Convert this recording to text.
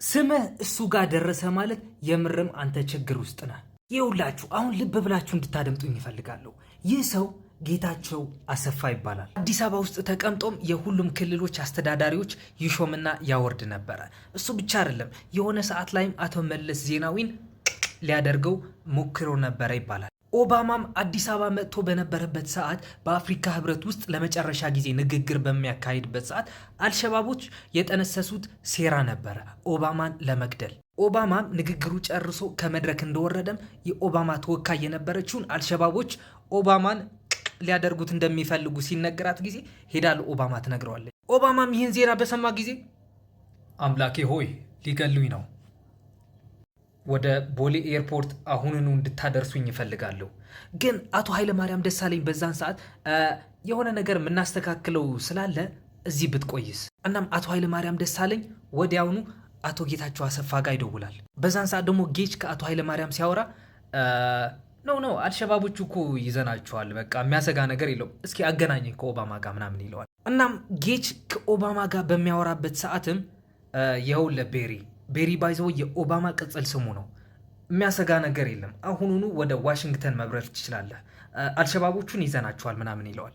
ስምህ እሱ ጋር ደረሰ ማለት የምርም አንተ ችግር ውስጥ ነህ። ይኸውላችሁ አሁን ልብ ብላችሁ እንድታደምጡኝ ይፈልጋለሁ። ይህ ሰው ጌታቸው አሰፋ ይባላል። አዲስ አበባ ውስጥ ተቀምጦም የሁሉም ክልሎች አስተዳዳሪዎች ይሾምና ያወርድ ነበረ። እሱ ብቻ አይደለም፣ የሆነ ሰዓት ላይም አቶ መለስ ዜናዊን ሊያደርገው ሞክሮ ነበረ ይባላል። ኦባማም አዲስ አበባ መጥቶ በነበረበት ሰዓት በአፍሪካ ህብረት ውስጥ ለመጨረሻ ጊዜ ንግግር በሚያካሂድበት ሰዓት አልሸባቦች የጠነሰሱት ሴራ ነበረ ኦባማን ለመግደል። ኦባማም ንግግሩ ጨርሶ ከመድረክ እንደወረደም የኦባማ ተወካይ የነበረችውን አልሸባቦች ኦባማን ሊያደርጉት እንደሚፈልጉ ሲነገራት ጊዜ ሄዳ ለኦባማ ትነግረዋለች። ኦባማም ይህን ዜና በሰማ ጊዜ አምላኬ ሆይ ሊገሉኝ ነው፣ ወደ ቦሌ ኤርፖርት አሁንኑ እንድታደርሱኝ ይፈልጋለሁ። ግን አቶ ኃይለማርያም ደሳለኝ በዛን ሰዓት የሆነ ነገር የምናስተካክለው ስላለ እዚህ ብትቆይስ? እናም አቶ ኃይለማርያም ደሳለኝ ወዲያውኑ አቶ ጌታቸው አሰፋ ጋር ይደውላል። በዛን ሰዓት ደግሞ ጌች ከአቶ ኃይለማርያም ሲያወራ ነው አልሸባቦቹ እኮ ይዘናቸዋል፣ በቃ የሚያሰጋ ነገር የለውም፣ እስኪ አገናኝ ከኦባማ ጋር ምናምን ይለዋል። እናም ጌች ከኦባማ ጋር በሚያወራበት ሰዓትም ይኸውልህ ቤሪ ባይዘው የኦባማ ቅጽል ስሙ ነው፣ የሚያሰጋ ነገር የለም፣ አሁኑኑ ወደ ዋሽንግተን መብረር ትችላለህ፣ አልሸባቦቹን ይዘናቸዋል ምናምን ይለዋል።